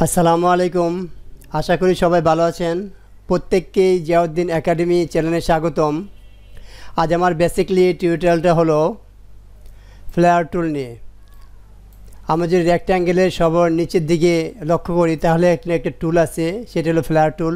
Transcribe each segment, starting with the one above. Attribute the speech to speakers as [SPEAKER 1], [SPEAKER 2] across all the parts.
[SPEAKER 1] আসসালামু আলাইকুম। আশা করি সবাই ভালো আছেন। প্রত্যেককেই জিয়াউদ্দিন একাডেমি চ্যানেলে স্বাগতম। আজ আমার বেসিকলি টিউটোরিয়ালটা হলো ফ্লায়ার টুল নিয়ে। আমরা যদি রেক্ট্যাঙ্গেলের সবার নিচের দিকে লক্ষ্য করি তাহলে এখানে একটা টুল আছে, সেটা হলো ফ্লায়ার টুল।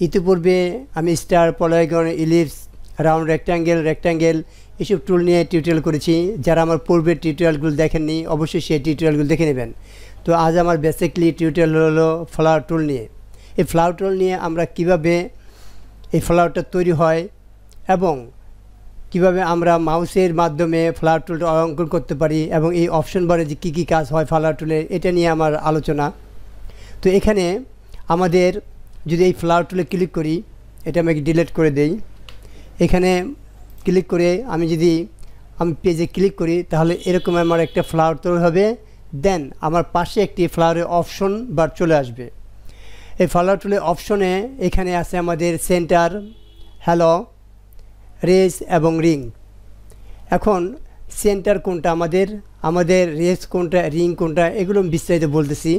[SPEAKER 1] ইতিপূর্বে আমি star, polygon, ellipse, round, rectangle এসব টুল নিয়ে টিউটোরিয়াল করেছি। যারা আমার পূর্বের টিউটোরিয়ালগুলো দেখেননি অবশ্যই সেই টিউটোরিয়ালগুলো দেখে নেবেন। তো আজ আমার বেসিকলি টিউটোরিয়াল হলো ফ্লাওয়ার টুল নিয়ে। এই ফ্লাওয়ার টুল নিয়ে আমরা কিভাবে এই ফ্লাওয়ারটা তৈরি হয় এবং কিভাবে আমরা মাউসের মাধ্যমে ফ্লাওয়ার টুলটা অঙ্কন করতে পারি এবং এই অপশন বারে যে কী কী কাজ হয় ফ্লাওয়ার টুলে, এটা নিয়ে আমার আলোচনা। তো এখানে আমাদের যদি এই ফ্লাওয়ার টুলে ক্লিক করি, এটা আমি ডিলিট করে দেই। এখানে ক্লিক করে আমি পেজে ক্লিক করি তাহলে এরকম আমার একটা ফ্লাওয়ার তৈরি হবে। দেন আমার পাশে একটি ফ্লাওয়ারের অপশন বার চলে আসবে। এই ফ্লাওয়ার টুলের অপশনে এখানে আছে আমাদের সেন্টার, হ্যালো, রেস এবং রিং। এখন সেন্টার কোনটা আমাদের রেস কোনটা, রিং কোনটা, এগুলো বিস্তারিত বলতেছি।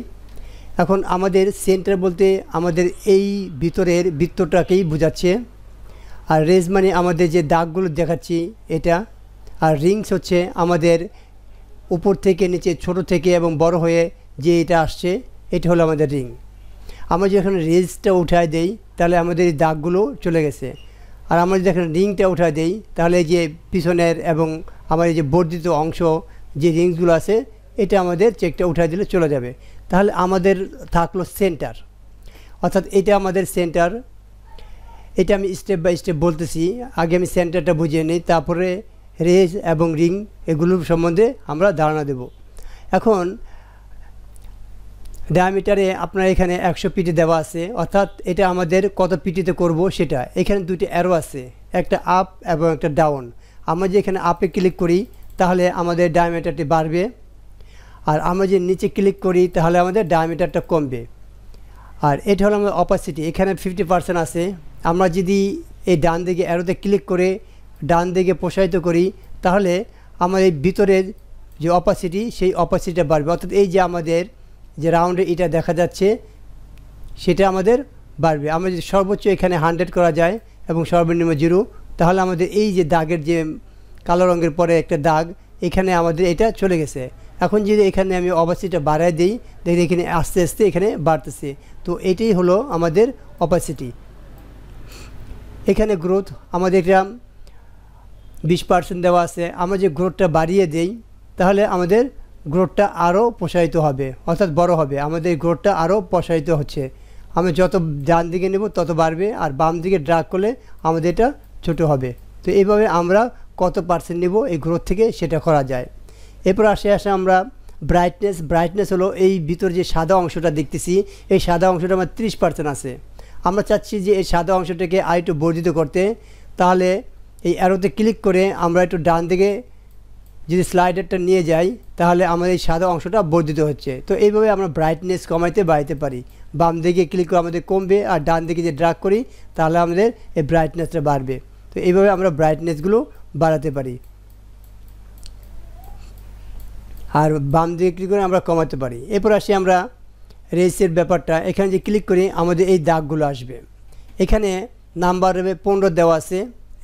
[SPEAKER 1] এখন আমাদের সেন্টার বলতে আমাদের এই ভিতরের বৃত্তটাকেই বোঝাচ্ছে, আর রেস মানে আমাদের যে দাগগুলো দেখাচ্ছি এটা, আর রিংস হচ্ছে আমাদের উপর থেকে নিচে, ছোট থেকে এবং বড় হয়ে যে এটা আসছে, এটা হলো আমাদের রিং। আমরা যখন রেসটা উঠায় দেই তাহলে আমাদের এই দাগগুলো চলে গেছে, আর আমরা যখন রিংটা উঠায় দেই তাহলে এই যে পিছনের এবং আমার এই যে বর্ধিত অংশ যে রিংসগুলো আছে এটা আমাদের চেকটা উঠায় দিলে চলে যাবে। তাহলে আমাদের থাকলো সেন্টার, অর্থাৎ এটা আমাদের সেন্টার। এটা আমি স্টেপ বাই স্টেপ বলতেছি, আগে আমি সেন্টারটা বুঝিয়ে নিই, তারপরে রেস এবং রিং এগুলোর সম্বন্ধে আমরা ধারণা দেব। এখন ডায়ামিটারে আপনার এখানে 100 পিটি দেওয়া আছে, অর্থাৎ এটা আমাদের কত পিটিতে করব সেটা। এখানে দুটি অ্যারো আছে, একটা আপ এবং একটা ডাউন। আমরা যে এখানে আপে ক্লিক করি তাহলে আমাদের ডায়ামিটারটি বাড়বে, আর আমরা যে নিচে ক্লিক করি তাহলে আমাদের ডায়ামিটারটা কমবে। আর এটা হলো আমাদের অপাসিটি, এখানে 50% আছে। আমরা যদি এই ডান দিকে অ্যারোতে ক্লিক করে ডান দিকে প্রসারিত করি তাহলে আমার এই ভিতরের যে অপাসিটি সেই অপাসিটিটা বাড়বে, অর্থাৎ এই যে আমাদের যে রাউন্ডে এটা দেখা যাচ্ছে সেটা আমাদের বাড়বে। আমরা যদি সর্বোচ্চ এখানে 100 করা যায় এবং সর্বনিম্ন 0, তাহলে আমাদের এই যে দাগের যে কালো রঙের পরে একটা দাগ, এখানে আমাদের এটা চলে গেছে। এখন যদি এখানে আমি অপাসিটিটা বাড়ায় দিই, দেখি এখানে আস্তে আস্তে এখানে বাড়তেছে। তো এটাই হলো আমাদের অপাসিটি। এখানে গ্রোথ আমাদের এটা 20% দেওয়া আছে। আমরা যে গ্রোথটা বাড়িয়ে দেই তাহলে আমাদের গ্রোথটা আরও প্রসারিত হবে, অর্থাৎ বড় হবে। আমাদের গ্রোথটা আরও প্রসারিত হচ্ছে, আমরা যত ডান দিকে নেব তত বাড়বে, আর বাম দিকে ড্রাগ করলে আমাদের এটা ছোটো হবে। তো এইভাবে আমরা কত পার্সেন্ট নেব এই গ্রোথ থেকে সেটা করা যায়। এরপর আসে আমরা ব্রাইটনেস হলো এই ভিতর যে সাদা অংশটা দেখতেছি, এই সাদা অংশটা আমার 30% আছে। আমরা চাচ্ছি যে এই সাদা অংশটাকে আরেকটু বর্ধিত করতে, তাহলে এই অ্যারোতে ক্লিক করে আমরা একটু ডান দিকে যদি স্লাইডারটা নিয়ে যাই তাহলে আমাদের এই সাদা অংশটা বর্ধিত হচ্ছে। তো এইভাবে আমরা ব্রাইটনেস কমাইতে বাড়াইতে পারি। বাম দিকে ক্লিক করে আমাদের কমবে, আর ডান দিকে যে ড্রাগ করি তাহলে আমাদের এই ব্রাইটনেসটা বাড়বে। তো এইভাবে আমরা ব্রাইটনেসগুলো বাড়াতে পারি, আর বাম দিকে ক্লিক করে আমরা কমাতে পারি। এরপর আসি আমরা রেসের ব্যাপারটা। এখানে যে ক্লিক করি আমাদের এই দাগগুলো আসবে। এখানে নাম্বার 15 দেওয়া আছে,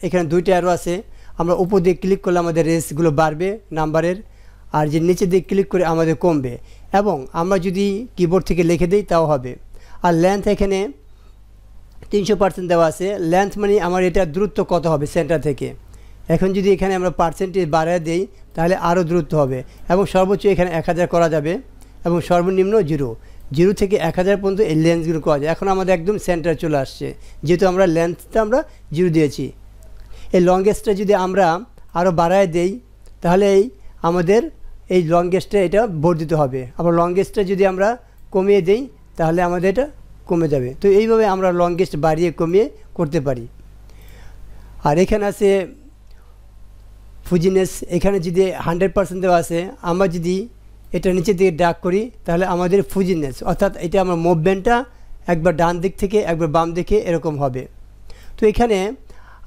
[SPEAKER 1] এখানে 2টা অ্যারো আছে। আমরা উপর দিয়ে ক্লিক করলে আমাদের রেসগুলো বাড়বে নাম্বারের, আর যে নিচে দিয়ে ক্লিক করে আমাদের কমবে। এবং আমরা যদি কিবোর্ড থেকে লিখে দিই তাও হবে। আর লেন্থ এখানে 300% দেওয়া আছে। লেন্থ মানে আমার এটা দূরত্ব কত হবে সেন্টার থেকে। এখন যদি এখানে আমরা পার্সেন্টেজ বাড়িয়ে দিই তাহলে আরও দূরত্ব হবে, এবং সর্বোচ্চ এখানে 1000 করা যাবে এবং সর্বনিম্ন 0 থেকে 1000 পর্যন্ত এই লেন্থগুলো করা যায়। এখন আমাদের একদম সেন্টারে চলে আসছে, যেহেতু আমরা লেন্থটা আমরা 0 দিয়েছি। এই লংগেস্টটা যদি আমরা আরও বাড়ায় দেই তাহলে আমাদের এই লংগেস্টটা এটা বর্ধিত হবে। আবার লংগেস্টটা যদি আমরা কমিয়ে দেই তাহলে আমাদের এটা কমে যাবে। তো এইভাবে আমরা লংগেস্ট বাড়িয়ে কমিয়ে করতে পারি। আর এখানে আছে ফুজিনেস, এখানে যদি 100% দেওয়া আছে, আমরা যদি এটা নিচের দিকে ড্র্যাগ করি তাহলে আমাদের ফুজিনেস, অর্থাৎ এটা আমার মুভমেন্টটা একবার ডান দিক থেকে একবার বাম দিকে এরকম হবে। তো এখানে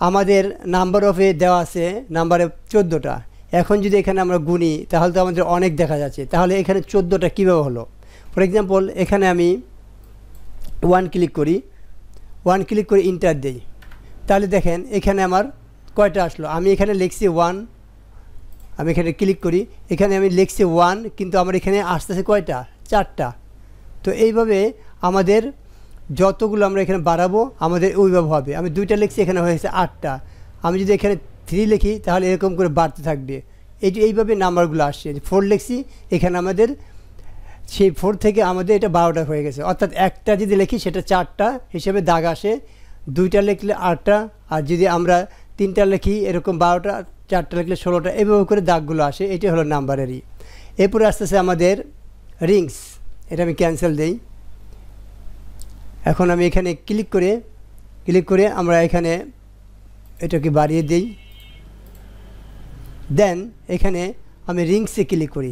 [SPEAKER 1] আমাদের নাম্বার অফে দেওয়া আছে নাম্বারে 14টা। এখন যদি এখানে আমরা গুনি তাহলে তো আমাদের অনেক দেখা যাচ্ছে। তাহলে এখানে 14টা কীভাবে হলো? ফর এক্সাম্পল এখানে আমি 1 ক্লিক করি, 1 ক্লিক করে ইন্টার দেই, তাহলে দেখেন এখানে আমার কয়টা আসলো। আমি এখানে লিখছি 1, আমি এখানে ক্লিক করি, এখানে আমি লিখছি 1, কিন্তু আমার এখানে আসতেছে কয়টা, 4টা। তো এইভাবে আমাদের যতগুলো আমরা এখানে বাড়াবো আমাদের ওইভাবে হবে। আমি 2টা লিখছি, এখানে হয়েছে 8টা। আমি যদি এখানে 3 লিখি তাহলে এরকম করে বাড়তে থাকবে। এইভাবে নাম্বারগুলো আসছে। 4 লিখছি, এখানে আমাদের সেই 4 থেকে আমাদের এটা 12টা হয়ে গেছে। অর্থাৎ একটা যদি লিখি সেটা 4টা হিসেবে দাগ আসে, 2টা লিখলে 8টা, আর যদি আমরা 3টা লিখি এরকম 12টা, 4টা লিখলে 16টা, এইভাবে করে দাগগুলো আসে। এটি হলো নাম্বারেরই। এরপরে আসতেছে আমাদের রিংস। এটা আমি ক্যান্সেল দেই। এখন আমি এখানে ক্লিক করে আমরা এখানে এটাকে বাড়িয়ে দিই। দেন এখানে আমি রিংসে ক্লিক করি।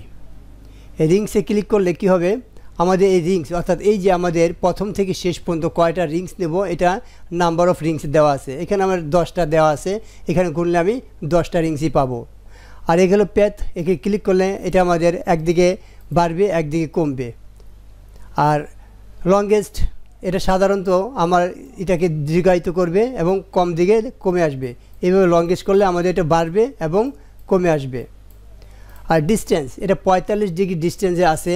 [SPEAKER 1] এই রিংসে ক্লিক করলে কি হবে, আমাদের এই রিংস অর্থাৎ এই যে আমাদের প্রথম থেকে শেষ পর্যন্ত কয়টা রিংস নেব এটা নাম্বার অফ রিংস দেওয়া আছে। এখানে আমার 10টা দেওয়া আছে, এখানে গুনলে আমি 10টা রিংসই পাবো। আর এগুলো প্যাথ, একে ক্লিক করলে এটা আমাদের একদিকে বাড়বে একদিকে কমবে। আর লংগেস্ট, এটা সাধারণত আমার এটাকে দীর্ঘায়িত করবে এবং কম দিকে কমে আসবে। এইভাবে লংগেস্ট করলে আমাদের এটা বাড়বে এবং কমে আসবে। আর ডিস্টেন্স, এটা 45 ডিগ্রি ডিস্টেন্সে আছে।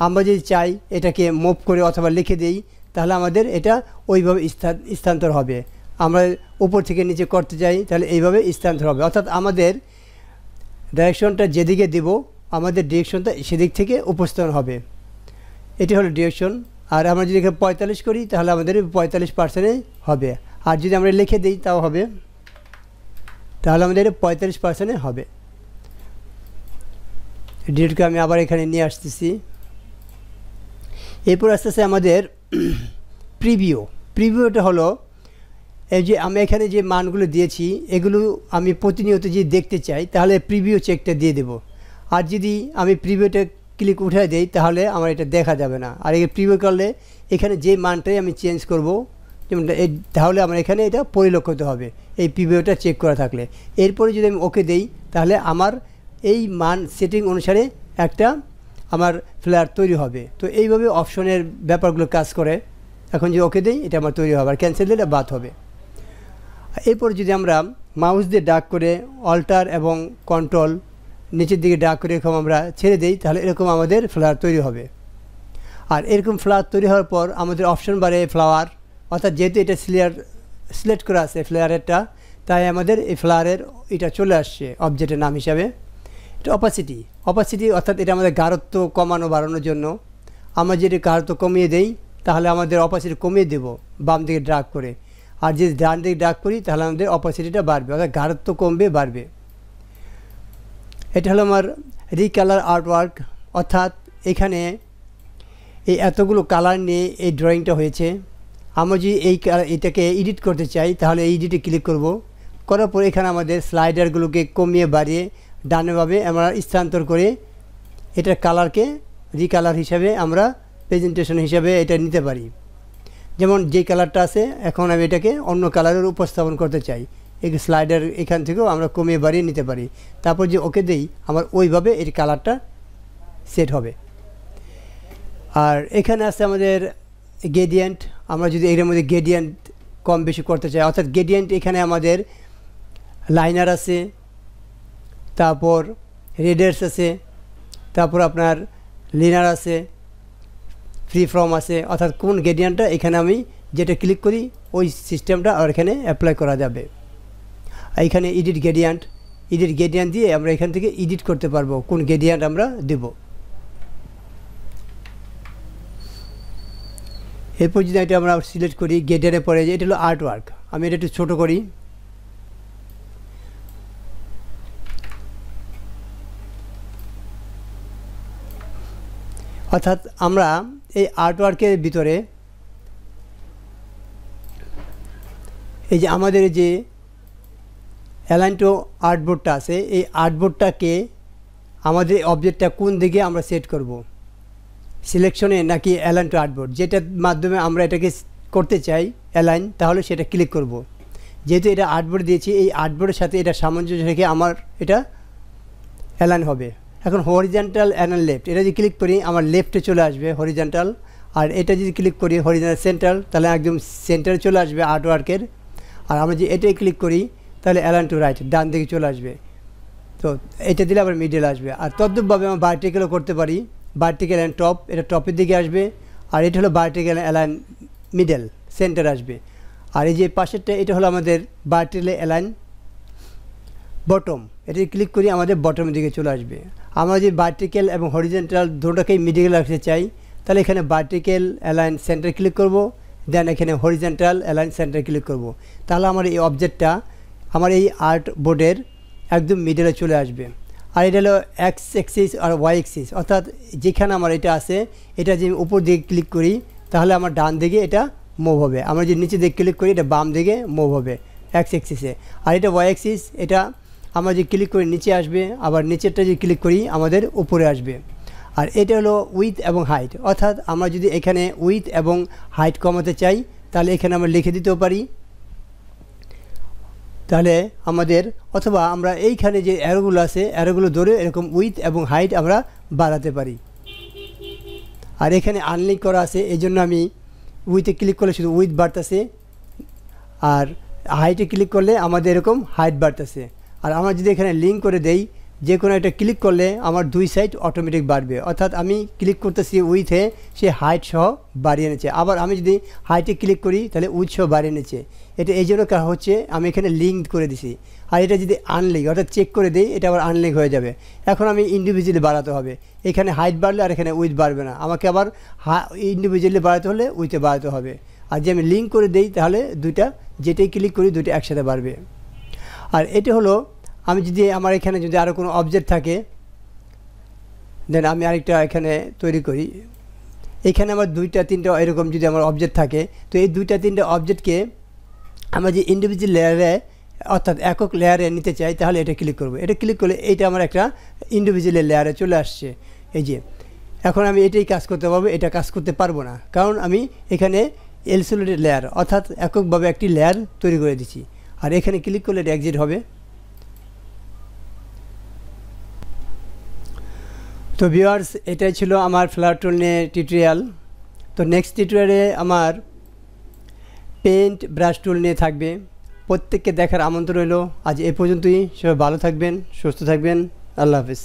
[SPEAKER 1] আমরা যদি চাই এটাকে মুভ করে অথবা লিখে দিই তাহলে আমাদের এটা ওইভাবে স্থানান্তর হবে। আমরা উপর থেকে নিচে করতে চাই তাহলে এইভাবে স্থানান্তর হবে। অর্থাৎ আমাদের ডাইরেকশনটা যেদিকে দেব আমাদের ডিরেকশনটা সেদিক থেকে উপস্থাপন হবে। এটি হলো ডিরেকশন। আর আমরা যদি এখানে 45 করি তাহলে আমাদের 45% হবে। আর যদি আমরা লিখে দিই তাও হবে, তাহলে আমাদের 45% হবে। ডিরেক্টকে আমি আবার এখানে নিয়ে আসতেছি। এরপর আসতেছে আমাদের প্রিভিউটা হলো এই যে আমি এখানে যে মানগুলো দিয়েছি এগুলো আমি প্রতিনিয়ত যদি দেখতে চাই তাহলে প্রিভিউ চেকটা দিয়ে দেব। আর যদি আমি প্রিভিউটা ক্লিক উঠে দেই তাহলে আমার এটা দেখা যাবে না। আর এই প্রিভিউ করলে এখানে যে মানটাই আমি চেঞ্জ করব যেমন তাহলে আমার এখানে এটা পরিলক্ষিত হবে এই প্রিভিউটা চেক করা থাকলে। এরপরে যদি আমি ওকে দেই তাহলে আমার এই মান সেটিং অনুসারে একটা আমার ফ্লেয়ার তৈরি হবে। তো এইভাবে অপশনের ব্যাপারগুলো কাজ করে। এখন যদি ওকে দেই এটা আমার তৈরি হবে, আর ক্যান্সেল দিলে বাদ হবে। এরপর যদি আমরা মাউস দিয়ে ড্র্যাগ করে অল্টার এবং কন্ট্রোল নিচের দিকে ড্র্যাগ করে এরকম আমরা ছেড়ে দিই তাহলে এরকম আমাদের ফ্লাওয়ার তৈরি হবে। আর এরকম ফ্লাওয়ার তৈরি হওয়ার পর আমাদের অপশন বারে ফ্লাওয়ার, অর্থাৎ যেহেতু এটা সিলেক্ট করা আছে ফ্লেয়ারেরটা, তাই আমাদের এই ফ্লাওয়ারের এটা চলে আসছে অবজেক্টের নাম হিসাবে। এটা অপাসিটি অর্থাৎ এটা আমাদের গাঢ়ত্ব কমানো বাড়ানোর জন্য। আমরা যদি গাঢ়ত্ব কমিয়ে দেই তাহলে আমাদের অপাসিটি কমিয়ে দেব বাম দিকে ড্র্যাগ করে, আর যদি ডান দিকে ড্র্যাগ করি তাহলে আমাদের অপাসিটিটা বাড়বে, অর্থাৎ গাঢ়ত্ব কমবে বাড়বে। এটা হলো আমার রিকালার আর্টওয়ার্ক, অর্থাৎ এখানে এই এতগুলো কালার নিয়ে এই ড্রয়িংটা হয়েছে। আমরা যদি এটাকে এডিট করতে চাই তাহলে এই এডিটে ক্লিক করব। করার পর এখানে আমাদের স্লাইডারগুলোকে কমিয়ে বাড়িয়ে ডানেভাবে আমরা স্থানান্তর করে এটার কালারকে রিকালার হিসাবে আমরা প্রেজেন্টেশন হিসাবে এটা নিতে পারি। যেমন যে কালারটা আছে এখন আমি এটাকে অন্য কালারের উপস্থাপন করতে চাই, এই স্লাইডার এখান থেকেও আমরা কমিয়ে বাড়িয়ে নিতে পারি। তারপর যে ওকে দেই আমার ওইভাবে এর কালারটা সেট হবে। আর এখানে আছে আমাদের গ্রেডিয়েন্ট। আমরা যদি এর মধ্যে গ্রেডিয়েন্ট কম বেশি করতে চাই, অর্থাৎ গ্রেডিয়েন্ট এখানে আমাদের লাইনার আছে, তারপর রেডার্স আছে, তারপর আপনার লিনার আছে, ফ্রি ফর্ম আছে, অর্থাৎ কোন গ্রেডিয়েন্টটা এখানে আমি যেটা ক্লিক করি ওই সিস্টেমটা আর এখানে অ্যাপ্লাই করা যাবে। এইখানে এডিট গ্রেডিয়েন্ট দিয়ে আমরা এখান থেকে এডিট করতে পারবো কোন গ্রেডিয়েন্ট আমরা দেব। এরপর যদি এটা আমরা সিলেক্ট করি গ্রেডিয়েন্টে পরে যে এটা হলো আর্টওয়ার্ক, আমি এটা একটু ছোটো করি। অর্থাৎ আমরা এই আর্টওয়ার্কের ভিতরে এই যে আমাদের যে অ্যালাইন টু আর্টবোর্ডটা আছে এই আর্টবোর্ডটাকে আমাদের অবজেক্টটা কোন দিকে আমরা সেট করব, সিলেকশনে নাকি অ্যালাইন টু আর্টবোর্ড, যেটার মাধ্যমে আমরা এটাকে করতে চাই অ্যালাইন, তাহলে সেটা ক্লিক করব। যেহেতু এটা আর্টবোর্ড দিয়েছি এই আর্টবোর্ডের সাথে এটা সামঞ্জস্য রেখে আমার এটা অ্যালাইন হবে। এখন হরিজন্টাল অ্যান্ড লেফট এটা যদি ক্লিক করি আমার লেফটে চলে আসবে হরিজন্টাল, আর এটা যদি ক্লিক করি হরিজন্টাল সেন্টার তাহলে একদম সেন্টারে চলে আসবে আর্টওয়ার্কের। আর আমরা যদি এটাই ক্লিক করি তাহলে অ্যালাইন টু রাইট ডান দিকে চলে আসবে। তো এটা দিলে আবার মিডল আসবে। আর তদ্রূপভাবে আমরা ভার্টিক্যালও করতে পারি, ভার্টিক্যাল অ্যান্ড টপ এটা টপের দিকে আসবে, আর এটা হলো ভার্টিক্যাল অ্যালাইন মিডল সেন্টার আসবে। আর এই যে পাশেরটা এটা হলো আমাদের ভার্টিক্যাল অ্যালাইন বটম, এটা ক্লিক করি আমাদের বটমের দিকে চলে আসবে। আমরা যদি ভার্টিক্যাল এবং হরিজন্টাল দুটোকেই মিডল রাখতে চাই তাহলে এখানে ভার্টিক্যাল অ্যালাইন সেন্টার ক্লিক করব, দেন এখানে হরিজন্টাল অ্যালাইন সেন্টার ক্লিক করব। তাহলে আমার এই অবজেক্টটা আমার এই আর্ট বোর্ডের একদম মিডলে চলে আসবে। আর এটা হলো এক্স এক্সিস আর ওয়াই এক্সিস, অর্থাৎ যেখানে আমার এটা আছে এটা যদি উপর দিকে ক্লিক করি তাহলে আমার ডান দিকে এটা মুভ হবে, আমরা যদি নিচে দিকে ক্লিক করি এটা বাম দিকে মুভ হবে এক্স এক্সিসে। আর এটা ওয়াই এক্সিস, এটা আমরা যদি ক্লিক করি নিচে আসবে, আবার নিচেরটা যদি ক্লিক করি আমাদের উপরে আসবে। আর এটা হলো উইথ এবং হাইট, অর্থাৎ আমরা যদি এখানে উইথ এবং হাইট কমাতে চাই তাহলে এখানে আমরা লিখে দিতেও পারি, তাহলে আমাদের অথবা আমরা এইখানে যে অ্যারোগুলো আছে অ্যারোগুলো ধরে এরকম উইথ এবং হাইট আমরা বাড়াতে পারি। আর এখানে আনলিঙ্ক করা আছে এই জন্য আমি উইথে ক্লিক করলে শুধু উইথ বাড়তেছে, আর হাইটে ক্লিক করলে আমাদের এরকম হাইট বাড়তেছে। আর আমরা যদি এখানে লিঙ্ক করে দেই যে কোনো একটা ক্লিক করলে আমার দুই সাইড অটোমেটিক বাড়বে, অর্থাৎ আমি ক্লিক করতেছি উইথে সে হাইট সহ বাড়িয়ে এনেছে, আবার আমি যদি হাইটে ক্লিক করি তাহলে উইথ সহ বাড়িয়ে এনেছে। এটা এই জন্য হচ্ছে আমি এখানে লিঙ্ক করে দিছি। আর এটা যদি আনলিঙ্ক অর্থাৎ চেক করে দিই এটা আবার আনলিঙ্ক হয়ে যাবে। এখন আমি ইন্ডিভিজুয়ালি বাড়াতে হবে, এখানে হাইট বাড়লে আর এখানে উইথ বাড়বে না, আমাকে আবার ইন্ডিভিজুয়ালি বাড়াতে হলে উইথে বাড়াতে হবে। আর যে আমি লিঙ্ক করে দিই তাহলে দুইটা যেটাই ক্লিক করি দুইটা একসাথে বাড়বে। আর এটা হলো আমি যদি আমার এখানে যদি আরও কোনো অবজেক্ট থাকে দেন আমি আরেকটা এখানে তৈরি করি, এখানে আমার দুইটা তিনটা এরকম যদি আমার অবজেক্ট থাকে তো এই দুইটা তিনটা অবজেক্টকে আমরা যে ইন্ডিভিজুয়াল লেয়ারে অর্থাৎ একক লেয়ারে নিতে চাই তাহলে এটা ক্লিক করব। এটা ক্লিক করলে এইটা আমার একটা ইন্ডিভিজুয়াল লেয়ারে চলে আসছে। এই যে এখন আমি এটাই কাজ করতে পারবো, এটা কাজ করতে পারবো না কারণ আমি এখানে আইসোলেটেড লেয়ার অর্থাৎ এককভাবে একটি লেয়ার তৈরি করে দিচ্ছি। আর এখানে ক্লিক করলে এটা এক্সিট হবে। তো ভিউয়ার্স এটাই ছিল আমার ফ্লাওয়ার টুল নিয়ে টিউটোরিয়াল। তো নেক্সট টিউটোরিয়ালে আমার পেইন্ট ব্রাশ টুল নিয়ে থাকবে। প্রত্যেককে দেখার আমন্ত্রণ রইল। আজ এ পর্যন্তই, সবাই ভালো থাকবেন, সুস্থ থাকবেন, আল্লাহ হাফিজ।